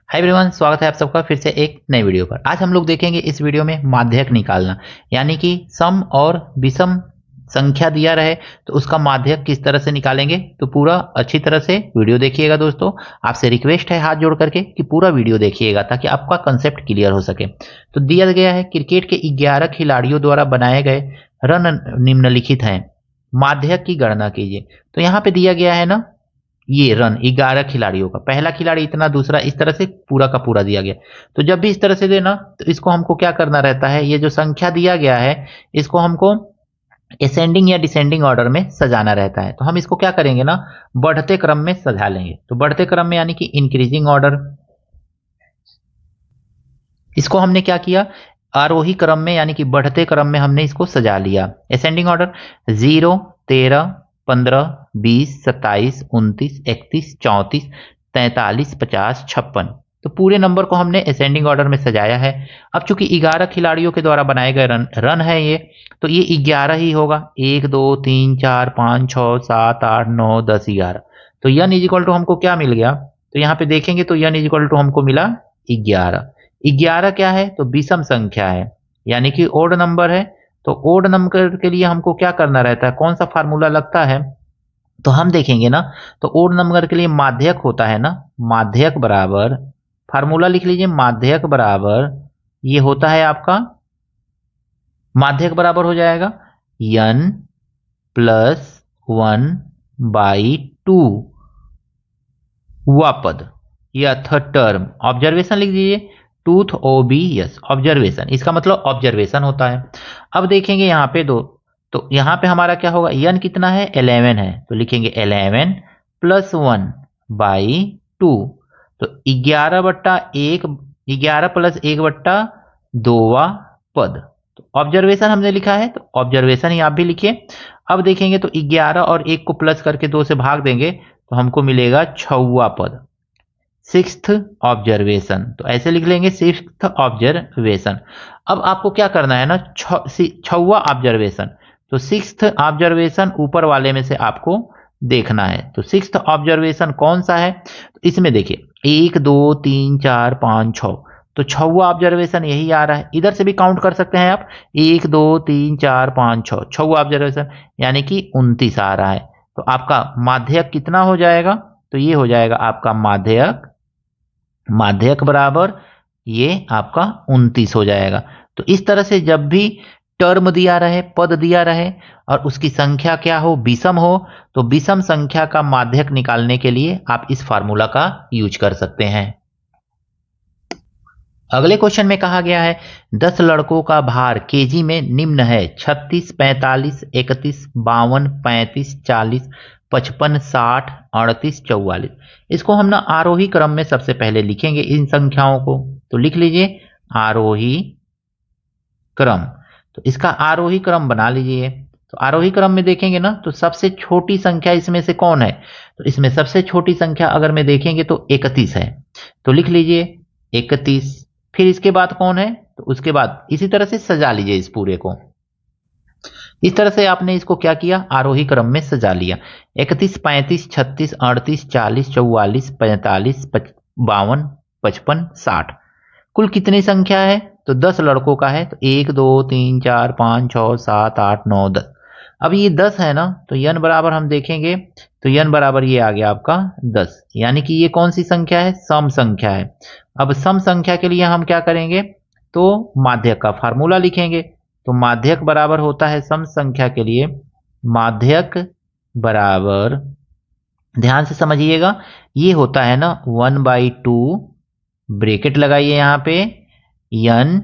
Hi everyone, स्वागत है आप सबका फिर से एक नई वीडियो पर। आज हम लोग देखेंगे इस वीडियो में माध्यक निकालना, यानी कि सम और विषम संख्या दिया रहे तो उसका माध्यक किस तरह से निकालेंगे। तो पूरा अच्छी तरह से वीडियो देखिएगा दोस्तों। आपसे रिक्वेस्ट है हाथ जोड़ करके कि पूरा वीडियो देखिएगा ताकि आपका कंसेप्ट क्लियर हो सके। तो दिया गया है क्रिकेट के 11 खिलाड़ियों द्वारा बनाए गए रन निम्नलिखित हैं, माध्यक की गणना कीजिए। तो यहाँ पे दिया गया है ना, ये रन 11 खिलाड़ियों का, पहला खिलाड़ी इतना, दूसरा इस तरह से पूरा का पूरा दिया गया। तो जब भी इस तरह से देना तो इसको हमको क्या करना रहता है, ये जो संख्या दिया गया है इसको हमको असेंडिंग या डिसेंडिंग ऑर्डर में सजाना रहता है। तो हम इसको क्या करेंगे ना, बढ़ते क्रम में सजा लेंगे। तो बढ़ते क्रम में यानी कि इंक्रीजिंग ऑर्डर, इसको हमने क्या किया, आरोही क्रम में यानी कि बढ़ते क्रम में हमने इसको सजा लिया। Ascending order 0, 13, 15, 20, 27, 29, 31, 34, 43, 50, 56। तो पूरे नंबर को हमने असेंडिंग ऑर्डर में सजाया है। अब चूंकि 11 खिलाड़ियों के द्वारा बनाए गए रन है ये, तो ये 11 ही होगा। 1, 2, 3, 4, 5, 6, 7, 8, 9, 10, 11। तो यन इज इक्वल टू हमको क्या मिल गया, तो यहाँ पे देखेंगे तो यन इज इक्वल टू हमको मिला 11। 11 क्या है, तो विषम संख्या है यानी कि ओड नंबर है। तो ओड नंबर के लिए हमको क्या करना रहता है, कौन सा फार्मूला लगता है, तो हम देखेंगे ना। तो ओड नंबर के लिए माध्यक होता है ना, माध्यक बराबर, फार्मूला लिख लीजिए, माध्यक बराबर ये होता है आपका, माध्यक बराबर हो जाएगा n प्लस 1/2 हुआ पद या थर्ड टर्म। ऑब्जर्वेशन लिख दीजिए, टूथ OBS, ऑब्जर्वेशन, इसका मतलब ऑब्जर्वेशन होता है। अब देखेंगे यहाँ पे दो, तो यहाँ पे हमारा क्या होगा, यन कितना है, 11 है, तो लिखेंगे 11 प्लस 1/2। तो 11/1, 11 प्लस 1/2 पद। तो ऑब्जर्वेशन हमने लिखा है, तो ऑब्जर्वेशन ही आप भी लिखिए। अब देखेंगे तो 11 और 1 को प्लस करके 2 से भाग देंगे तो हमको मिलेगा 6वां पद, सिक्स्थ ऑब्जर्वेशन। तो ऐसे लिख लेंगे, सिक्स्थ ऑब्जर्वेशन। अब आपको क्या करना है ना, 6वां ऑब्जर्वेशन, तो सिक्स्थ ऑब्जर्वेशन ऊपर वाले में से आपको देखना है। तो सिक्स्थ ऑब्जर्वेशन कौन सा है, तो इसमें देखिए 1, 2, 3, 4, 5, 6, तो 6वां ऑब्जर्वेशन यही आ रहा है। इधर से भी काउंट कर सकते हैं आप, 1, 2, 3, 4, 5, 6, 6वां ऑब्जर्वेशन यानी कि 29 आ रहा है। तो आपका माध्यक कितना हो जाएगा, तो ये हो जाएगा आपका माध्यक, माध्यक बराबर ये आपका 29 हो जाएगा। तो इस तरह से जब भी टर्म दिया रहे, पद दिया रहे और उसकी संख्या क्या हो, विषम हो, तो विषम संख्या का माध्यक निकालने के लिए आप इस फार्मूला का यूज कर सकते हैं। अगले क्वेश्चन में कहा गया है 10 लड़कों का भार केजी में निम्न है, 36, 45, 31, 52, 35, 40, 55, 60, 38, 44। इसको हम ना आरोही क्रम में सबसे पहले लिखेंगे इन संख्याओं को। तो लिख लीजिए आरोही क्रम। तो इसका आरोही क्रम बना लीजिए। तो आरोही क्रम में देखेंगे ना, तो सबसे छोटी संख्या इसमें से कौन है, तो इसमें सबसे छोटी संख्या अगर में देखेंगे तो 31 है। तो लिख लीजिए 31। फिर इसके बाद कौन है, तो उसके बाद इसी तरह से सजा लीजिए इस पूरे को। इस तरह से आपने इसको क्या किया, आरोही क्रम में सजा लिया। 31, 35, 36, 38, 40, 44, 45, 52, 55, 60। कुल कितनी संख्या है, तो 10 लड़कों का है। तो 1, 2, 3, 4, 5, 6, 7, 8, 9, 10। अब ये 10 है ना, तो यन बराबर हम देखेंगे, तो यन बराबर ये आ गया आपका 10, यानी कि ये कौन सी संख्या है, सम संख्या है। अब सम संख्या के लिए हम क्या करेंगे, तो माध्यक का फार्मूला लिखेंगे। तो माध्यक बराबर होता है सम संख्या के लिए, माध्यक बराबर, ध्यान से समझिएगा, ये होता है ना 1/2, ब्रेकेट लगाइए यहाँ पे, n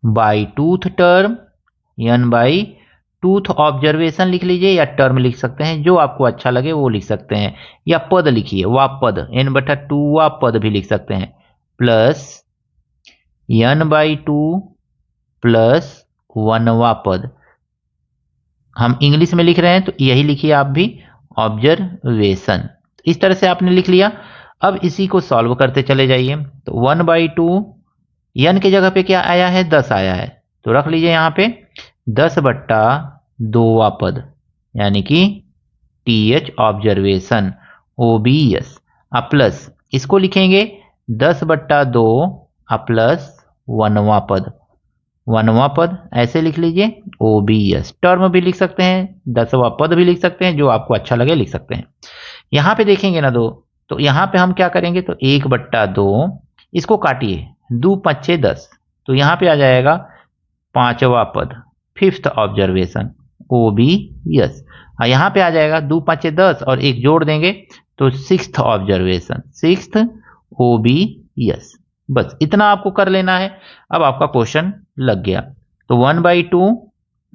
by tooth term, n by tooth observation लिख लीजिए, या टर्म लिख सकते हैं, जो आपको अच्छा लगे वो लिख सकते हैं, या पद लिखिए, वा पद, n/2 वा पद भी लिख सकते हैं, प्लस n/2 प्लस 1वां पद। हम इंग्लिश में लिख रहे हैं तो यही लिखिए आप भी, ऑब्जर्वेशन। इस तरह से आपने लिख लिया। अब इसी को सॉल्व करते चले जाइए। तो 1/2, n के जगह पे क्या आया है, 10 आया है, तो रख लीजिए यहाँ पे 10/2वां पद, यानी कि TH ऑब्जर्वेशन OBS। अब प्लस इसको लिखेंगे 10/2 प्लस 1वां पद, 1वां पद ऐसे लिख लीजिए OBS। टर्म भी लिख सकते हैं, 10वां पद भी लिख सकते हैं, जो आपको अच्छा लगे लिख सकते हैं। यहाँ पे देखेंगे ना दो, तो यहाँ पे हम क्या करेंगे, तो 1/2 इसको काटिए, 2 5 10, तो यहाँ पे आ जाएगा 5वां पद, 5th ऑब्जर्वेशन OBS। यहाँ पे आ जाएगा 2 5 10 और एक जोड़ देंगे तो 6th ऑब्जर्वेशन, 6th OBS। बस इतना आपको कर लेना है। अब आपका क्वेश्चन लग गया। तो 1/2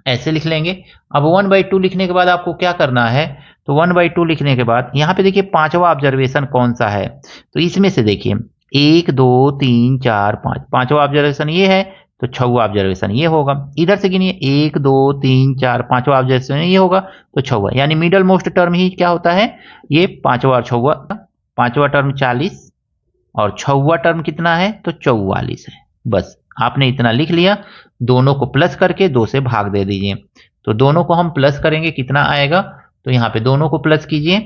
ऐसे लिख लेंगे। अब 1/2 लिखने के बाद आपको क्या करना है, तो 1/2 लिखने के बाद यहाँ पे देखिए 5वां ऑब्जर्वेशन कौन सा है, तो इसमें से देखिए 1 2 3 4 5, 5वां ऑब्जर्वेशन ये है, तो 6वां ऑब्जर्वेशन ये होगा। इधर से गिनिए 1 2 3 4, 5वां ऑब्जर्वेशन ये होगा, तो 6वां, यानी मिडल मोस्ट टर्म ही क्या होता है, ये 5वां और 6वां। 5वां टर्म 40 और 6वां टर्म कितना है, तो 44 है। बस आपने इतना लिख लिया। दोनों को प्लस करके 2 से भाग दे दीजिए, तो दोनों को हम प्लस करेंगे कितना आएगा, तो यहाँ पे दोनों को प्लस कीजिए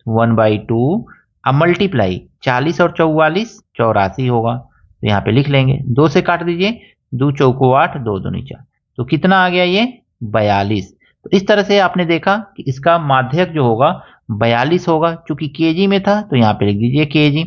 1/2, अब मल्टीप्लाई 40 और 44 84 होगा, तो यहाँ पे लिख लेंगे, 2 से काट दीजिए, 2 चौको 8, 2 दूनी 4, तो कितना आ गया ये 42। तो इस तरह से आपने देखा कि इसका माध्यक जो होगा 42 होगा, चूंकि केजी में था तो यहाँ पे लिख दीजिए केजी।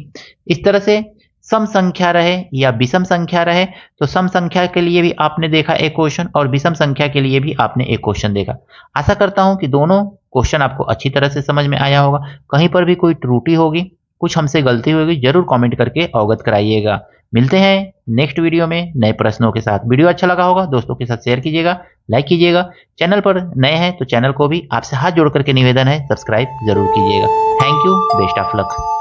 इस तरह से सम संख्या रहे या विषम संख्या रहे, तो सम संख्या के लिए भी आपने देखा एक क्वेश्चन और विषम संख्या के लिए भी आपने एक क्वेश्चन देखा। आशा करता हूं कि दोनों क्वेश्चन आपको अच्छी तरह से समझ में आया होगा। कहीं पर भी कोई त्रुटि होगी, कुछ हमसे गलती होगी, जरूर कमेंट करके अवगत कराइएगा। मिलते हैं नेक्स्ट वीडियो में नए प्रश्नों के साथ। वीडियो अच्छा लगा होगा दोस्तों के साथ शेयर कीजिएगा, लाइक कीजिएगा। चैनल पर नए हैं तो चैनल को भी आपसे हाथ जोड़ करके निवेदन है, सब्सक्राइब जरूर कीजिएगा। Thank you, best of luck.